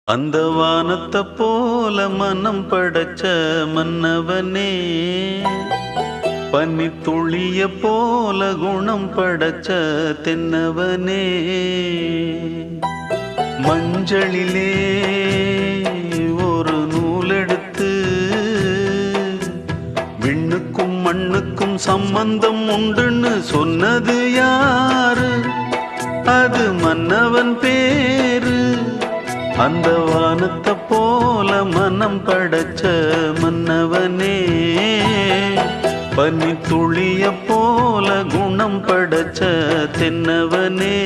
அந்த வானத்தை போல மனம் படைச்ச மன்னவனே, பனி துளிய போல குணம் படைச்ச தென்னவனே, மஞ்சளிலே ஒரு நூலெடுத்து விண்ணுக்கும் மண்ணுக்கும் சம்பந்தம் உண்டுன்னு சொன்னது யாரு? அது மன்னவன் பேரு. அந்த வானத்தை போல மனம் படைச்ச மன்னவனே, பனி துளிய போல குணம் படைச்ச தென்னவனே.